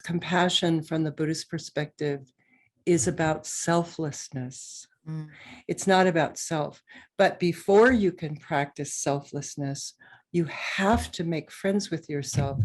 compassion from the Buddhist perspective is about selflessness. It's not about self. But before you can practice selflessness, you have to make friends with yourself.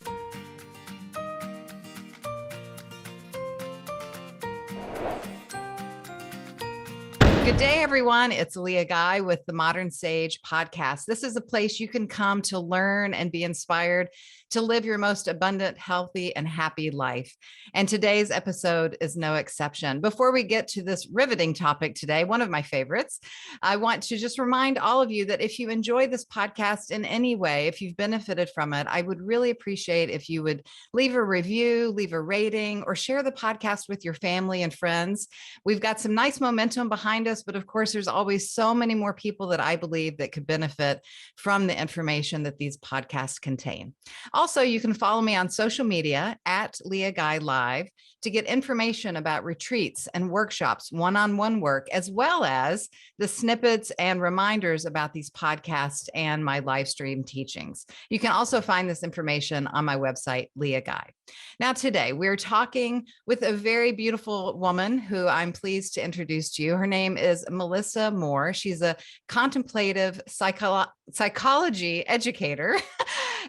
Good day, everyone. It's Leah Guy with the Modern Sage podcast. This is a place you can come to learn and be inspired to live your most abundant, healthy, and happy life. And today's episode is no exception. Before we get to this riveting topic today, one of my favorites, I want to just remind all of you that if you enjoy this podcast in any way, if you've benefited from it, I would really appreciate if you would leave a review, leave a rating, or share the podcast with your family and friends. We've got some nice momentum behind us, but of course, there's always so many more people that I believe that could benefit from the information that these podcasts contain. Also, you can follow me on social media at Leah Guy Live to get information about retreats and workshops, one-on-one work, as well as the snippets and reminders about these podcasts and my live stream teachings. You can also find this information on my website, Leah Guy. Now, today we're talking with a very beautiful woman who I'm pleased to introduce to you. Her name is Melissa Moore. She's a contemplative psychology educator,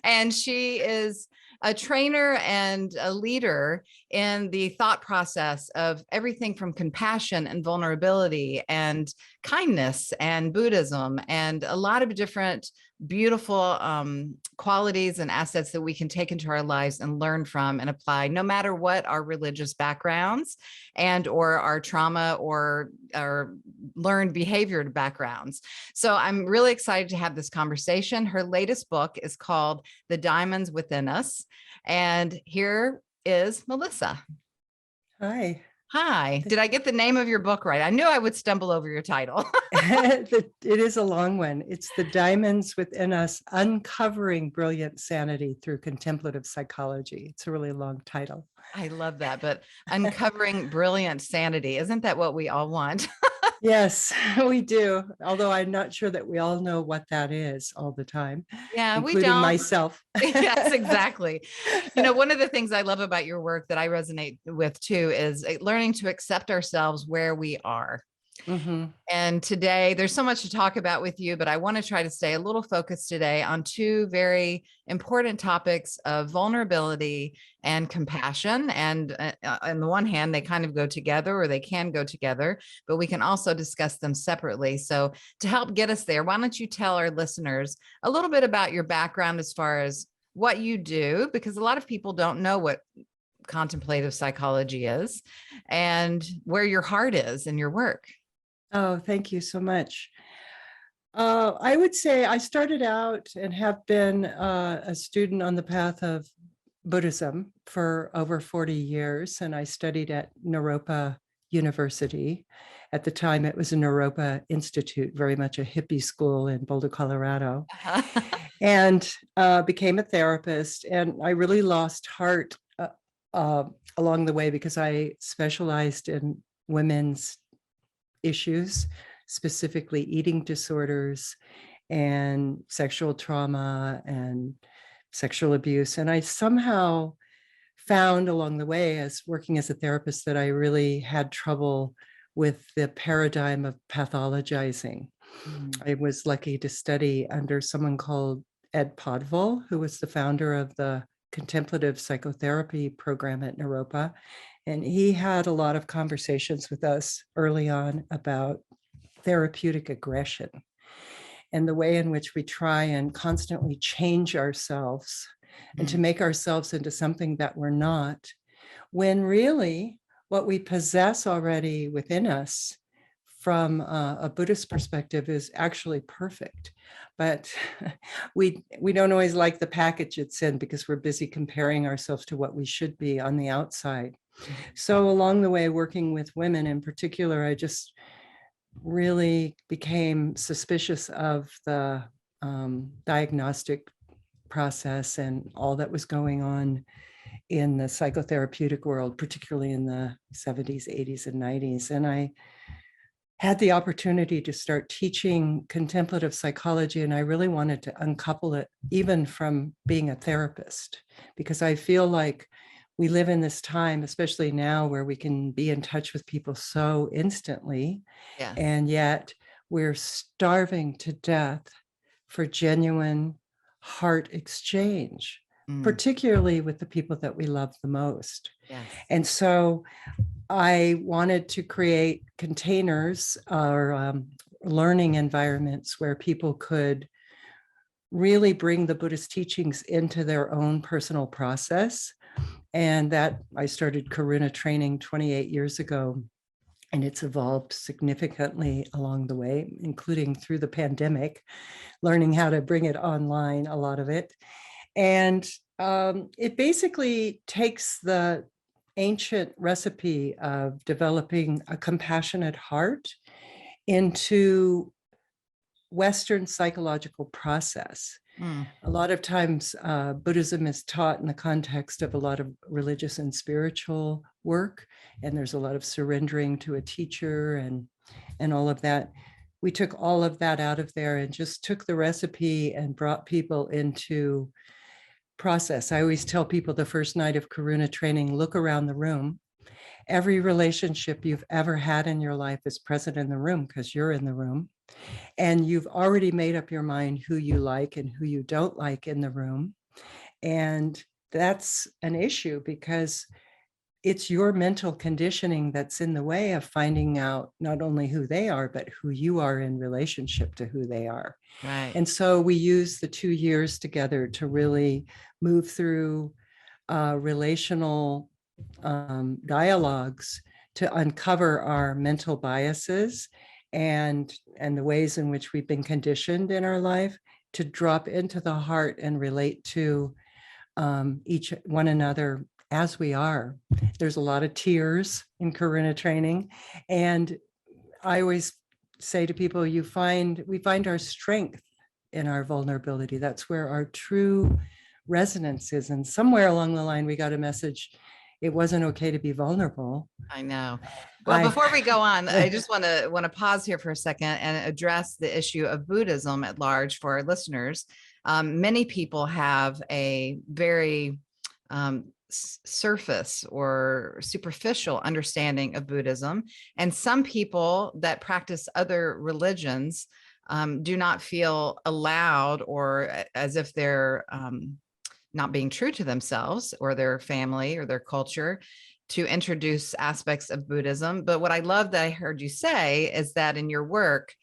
and she is a trainer and a leader in the thought process of everything from compassion and vulnerability and kindness and Buddhism and a lot of different beautiful qualities and assets that we can take into our lives and learn from and apply, no matter what our religious backgrounds and or our trauma or our learned behavior backgrounds. So I'm really excited to have this conversation. Her latest book is called The Diamonds Within Us. And here is Melissa. Hi. Hi. Did I get the name of your book right? I knew I would stumble over your title. It is a long one. It's The Diamonds Within Us, Uncovering Brilliant Sanity Through Contemplative Psychology. It's a really long title. I love that, but uncovering brilliant sanity. Isn't that what we all want? Yes, we do. Although I'm not sure that we all know what that is all the time. Yeah, we including don't. myself. Yes, exactly. You know, one of the things I love about your work that I resonate with too is learning to accept ourselves where we are. Mm-hmm. And today there's so much to talk about with you, but I want to try to stay a little focused today on two very important topics of vulnerability and compassion. And on the one hand, they kind of go together, or they can go together, but we can also discuss them separately. So to help get us there, why don't you tell our listeners a little bit about your background as far as what you do, because a lot of people don't know what contemplative psychology is and where your heart is in your work. Oh, thank you so much. I would say I started out and have been a student on the path of Buddhism for over 40 years, and I studied at Naropa University. At the time, it was a Naropa Institute, very much a hippie school in Boulder, Colorado, and became a therapist. And I really lost heart along the way because I specialized in women's issues, specifically eating disorders and sexual trauma and sexual abuse. And I somehow found along the way, as working as a therapist, that I really had trouble with the paradigm of pathologizing. I was lucky to study under someone called Ed Podvol, who was the founder of the contemplative psychotherapy program at Naropa. And he had a lot of conversations with us early on about therapeutic aggression and the way in which we try and constantly change ourselves and to make ourselves into something that we're not, when really what we possess already within us from a Buddhist perspective is actually perfect. But we don't always like the package it's in because we're busy comparing ourselves to what we should be on the outside. So along the way, working with women in particular, I just really became suspicious of the diagnostic process and all that was going on in the psychotherapeutic world, particularly in the 70s, 80s, and 90s. And I had the opportunity to start teaching contemplative psychology, and I really wanted to uncouple it even from being a therapist, because I feel like we live in this time, especially now, where we can be in touch with people so instantly, Yes. and yet we're starving to death for genuine heart exchange, Mm, particularly with the people that we love the most. yes. And so I wanted to create containers or learning environments where people could really bring the Buddhist teachings into their own personal process. And that I started Karuna training 28 years ago. And it's evolved significantly along the way, including through the pandemic, learning how to bring it online, a lot of it. And it basically takes the ancient recipe of developing a compassionate heart into Western psychological process. Mm, A lot of times, Buddhism is taught in the context of a lot of religious and spiritual work, and there's a lot of surrendering to a teacher and all of that. We took all of that out of there and just took the recipe and brought people into process. I always tell people the first night of Karuna training, look around the room. Every relationship you've ever had in your life is present in the room because you're in the room. And you've already made up your mind who you like and who you don't like in the room. And that's an issue because it's your mental conditioning that's in the way of finding out not only who they are, but who you are in relationship to who they are. right. And so we use the 2 years together to really move through relational dialogues to uncover our mental biases and the ways in which we've been conditioned in our life to drop into the heart and relate to each one another as we are. There's a lot of tears in Karuna training, and I always say to people, we find our strength in our vulnerability. That's where our true resonance is. And somewhere along the line, we got a message it wasn't okay to be vulnerable. I know. Well, before we go on, I just want to pause here for a second and address the issue of Buddhism at large for our listeners. Many people have a very surface or superficial understanding of Buddhism, and some people that practice other religions do not feel allowed or as if they're not being true to themselves or their family or their culture to introduce aspects of Buddhism. But what I love that I heard you say is that in your work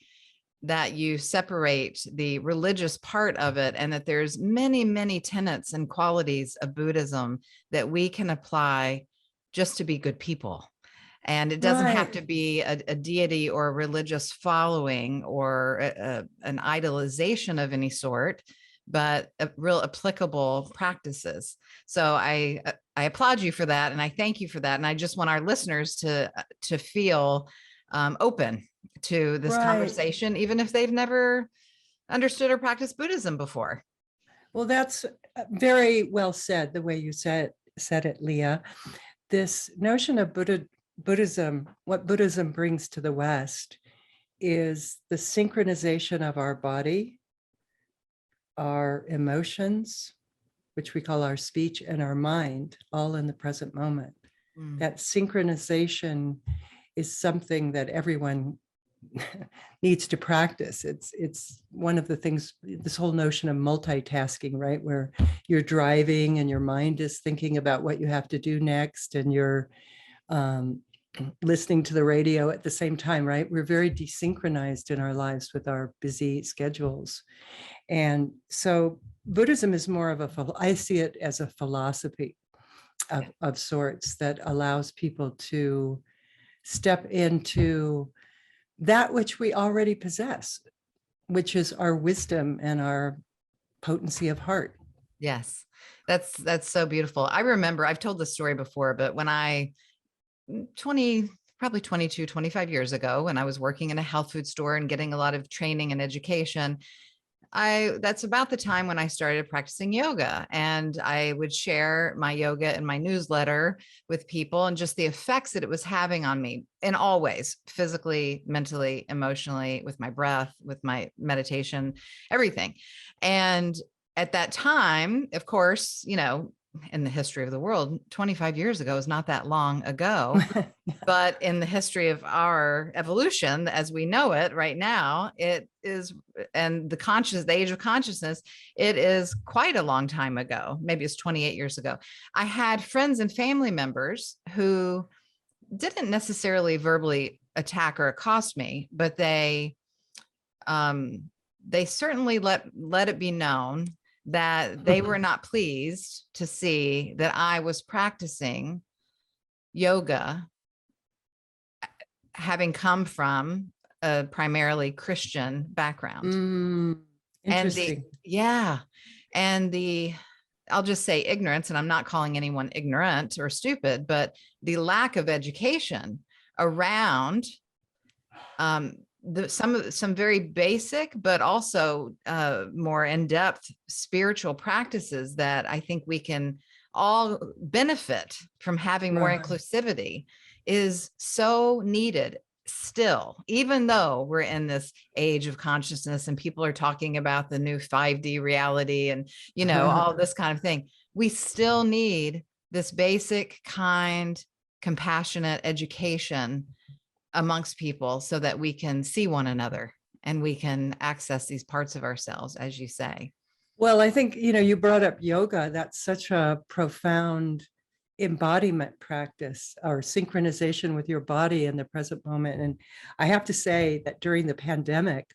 that you separate the religious part of it and that there's many, many tenets and qualities of Buddhism that we can apply just to be good people. And it doesn't have to be a deity or a religious following or an idolization of any sort, but real applicable practices. So I applaud you for that. And I thank you for that. And I just want our listeners to feel open to this conversation, even if they've never understood or practiced Buddhism before. Well, that's very well said, the way you said it, Leah. This notion of Buddhism, what Buddhism brings to the West is the synchronization of our body, our emotions, which we call our speech, and our mind, all in the present moment. That synchronization is something that everyone needs to practice. It's one of the things, this whole notion of multitasking, right? Where you're driving and your mind is thinking about what you have to do next, and you're listening to the radio at the same time, right? We're very desynchronized in our lives with our busy schedules. And so Buddhism is more of I see it as a philosophy of sorts that allows people to step into that which we already possess, which is our wisdom and our potency of heart. Yes, that's so beautiful. I remember, I've told this story before, but when probably 22, 25 years ago, when I was working in a health food store and getting a lot of training and education, that's about the time when I started practicing yoga, and I would share my yoga in my newsletter with people and just the effects that it was having on me in all ways, physically, mentally, emotionally, with my breath, with my meditation, everything. And at that time, of course, in the history of the world, 25 years ago is not that long ago. But in the history of our evolution, as we know it right now, it is, and the age of consciousness, it is quite a long time ago. Maybe it's 28 years ago. I had friends and family members who didn't necessarily verbally attack or accost me, but they certainly let it be known that they were not pleased to see that I was practicing yoga, having come from a primarily Christian background. Interesting. And I'll just say ignorance, and I'm not calling anyone ignorant or stupid, but the lack of education around some very basic, but also more in-depth spiritual practices that I think we can all benefit from having more inclusivity is so needed still, even though we're in this age of consciousness and people are talking about the new 5D reality and, all this kind of thing. We still need this basic, kind, compassionate education amongst people so that we can see one another and we can access these parts of ourselves, as you say. Well, I think, you brought up yoga. That's such a profound embodiment practice or synchronization with your body in the present moment. And I have to say that during the pandemic,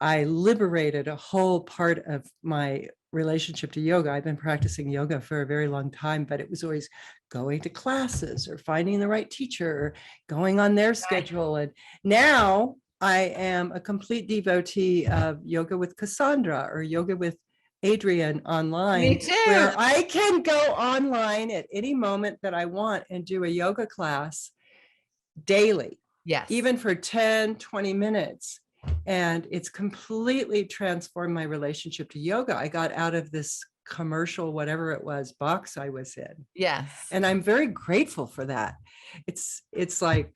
I liberated a whole part of my relationship to yoga. I've been practicing yoga for a very long time, but it was always going to classes or finding the right teacher or going on their schedule. And now I am a complete devotee of yoga with Cassandra or yoga with Adrienne online. Me too. Where I can go online at any moment that I want and do a yoga class daily. Yes. Even for 10, 20 minutes. And it's completely transformed my relationship to yoga. I got out of this commercial, whatever it was, box I was in. Yes. And I'm very grateful for that. It's like,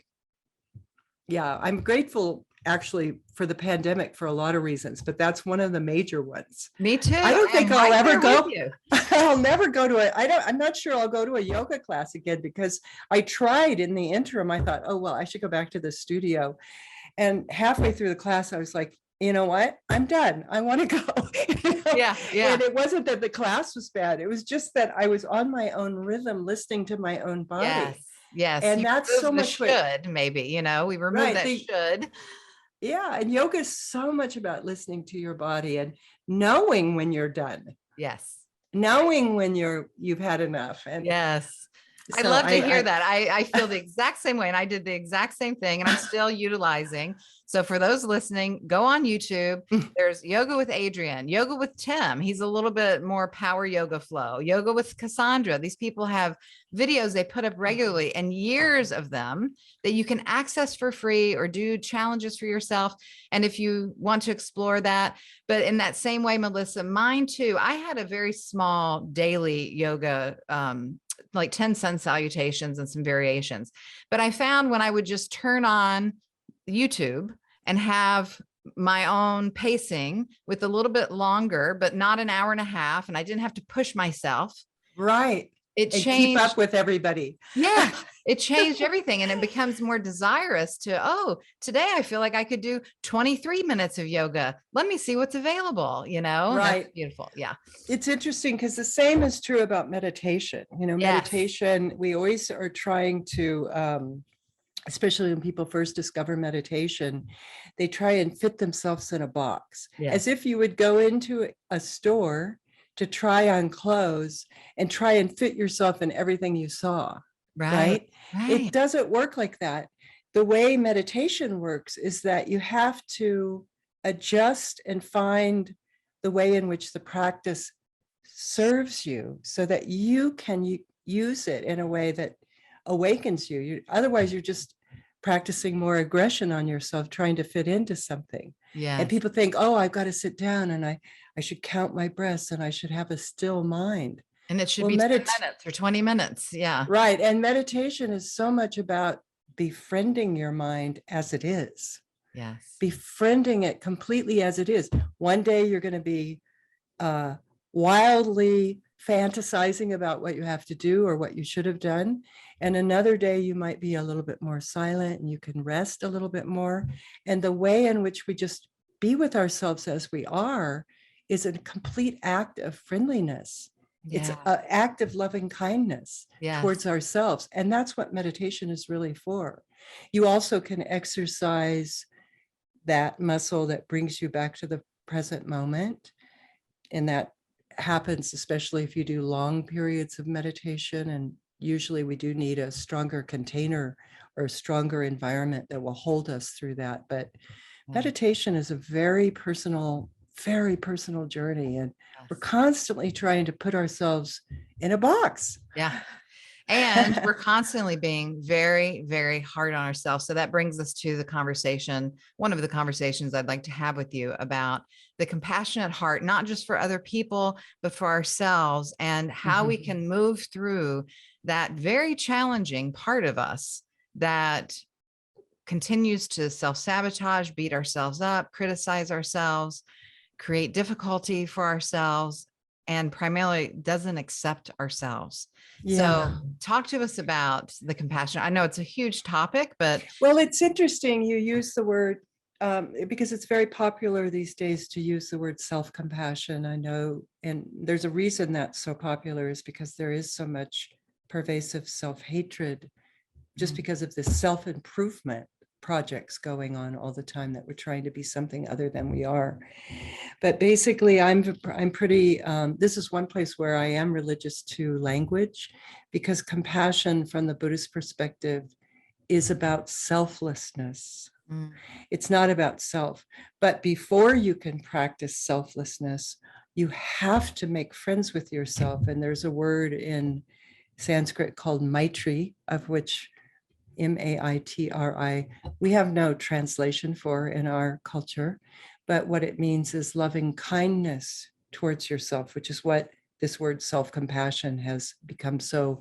yeah, I'm grateful actually for the pandemic for a lot of reasons, but that's one of the major ones. Me too. I don't think I'll ever go. I'll never go to I'm not sure I'll go to a yoga class again because I tried in the interim. I thought, oh, well, I should go back to the studio. And halfway through the class, I was like, you know what? I'm done. I want to go. Yeah. And it wasn't that the class was bad. It was just that I was on my own rhythm, listening to my own body. Yes. And that's so much should, maybe, we remove that should. Yeah. And yoga is so much about listening to your body and knowing when you're done. Yes. Knowing when you've had enough. And yes. So I love to hear that. I feel the exact same way. And I did the exact same thing and I'm still utilizing. So for those listening, go on YouTube. There's Yoga with Adrienne, Yoga with Tim. He's a little bit more power yoga flow, Yoga with Cassandra. These people have videos they put up regularly and years of them that you can access for free or do challenges for yourself. And if you want to explore that, but in that same way, Melissa, mine too, I had a very small daily yoga, like 10 sun salutations and some variations. But I found when I would just turn on YouTube and have my own pacing with a little bit longer, but not an hour and a half, and I didn't have to push myself. Right. It changed. Keep up with everybody. Yeah. It changed everything. And it becomes more desirous to, today I feel like I could do 23 minutes of yoga. Let me see what's available, Right. That's beautiful. Yeah. It's interesting because the same is true about meditation. Meditation, we always are trying to, especially when people first discover meditation, they try and fit themselves in a box, as if you would go into a store to try on clothes and try and fit yourself in everything you saw. Right? It doesn't work like that. The way meditation works is that you have to adjust and find the way in which the practice serves you so that you can use it in a way that awakens you. Otherwise, you're just practicing more aggression on yourself, trying to fit into something. Yeah. And people think, oh, I've got to sit down and I should count my breaths and I should have a still mind. And it should be 10 minutes or 20 minutes. Yeah. Right. And meditation is so much about befriending your mind as it is. Yes. Befriending it completely as it is. One day you're going to be wildly fantasizing about what you have to do or what you should have done. And another day you might be a little bit more silent and you can rest a little bit more. And the way in which we just be with ourselves as we are is a complete act of friendliness. It's Yeah. an act of loving kindness Yes. towards ourselves. And that's what meditation is really for. You also can exercise that muscle that brings you back to the present moment. And that happens especially if you do long periods of meditation. And usually we do need a stronger container or a stronger environment that will hold us through that. But meditation is a very personal journey. And we're constantly trying to put ourselves in a box. Yeah. And we're constantly being very, very hard on ourselves. So that brings us to the conversation, one of the conversations I'd like to have with you about the compassionate heart, not just for other people, but for ourselves, and how we can move through that very challenging part of us that continues to self-sabotage, beat ourselves up, criticize ourselves, create difficulty for ourselves, and primarily doesn't accept ourselves. Yeah. So talk to us about the compassion. I know it's a huge topic, but well, it's interesting you use the word because it's very popular these days to use the word self-compassion. I know, and there's a reason that's so popular is because there is so much pervasive self-hatred just because of the self-improvement projects going on all the time that we're trying to be something other than we are. But basically, I'm pretty, this is one place where I am religious to language, because compassion from the Buddhist perspective is about selflessness. It's not about self. But before you can practice selflessness, you have to make friends with yourself. And there's a word in Sanskrit called Maitri, of which Maitri, we have no translation for in our culture, but what it means is loving kindness towards yourself, which is what this word self-compassion has become so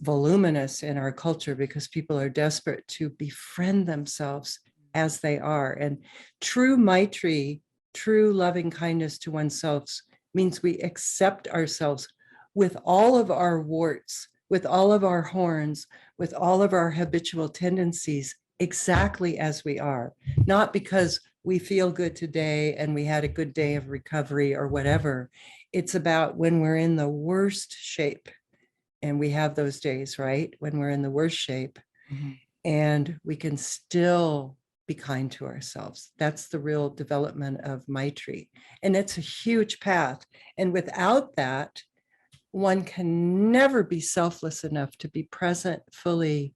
voluminous in our culture, because people are desperate to befriend themselves as they are. And true Maitri, true loving kindness to oneself, means we accept ourselves with all of our warts, with all of our horns, with all of our habitual tendencies, exactly as we are, not because we feel good today and we had a good day of recovery or whatever. It's about when we're in the worst shape, and we have those days, right? When we're in the worst shape, and we can still be kind to ourselves. That's the real development of Maitri. And it's a huge path. And without that, one can never be selfless enough to be present fully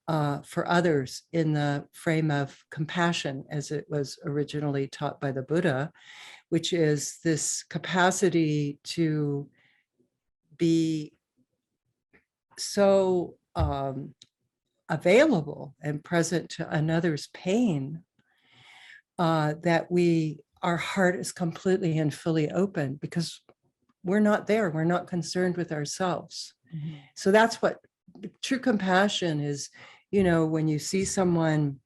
for others in the frame of compassion, as it was originally taught by the Buddha, which is this capacity to be so available and present to another's pain that our heart is completely and fully open, because we're not there. We're not concerned with ourselves. So that's what true compassion is. You know, when you see someone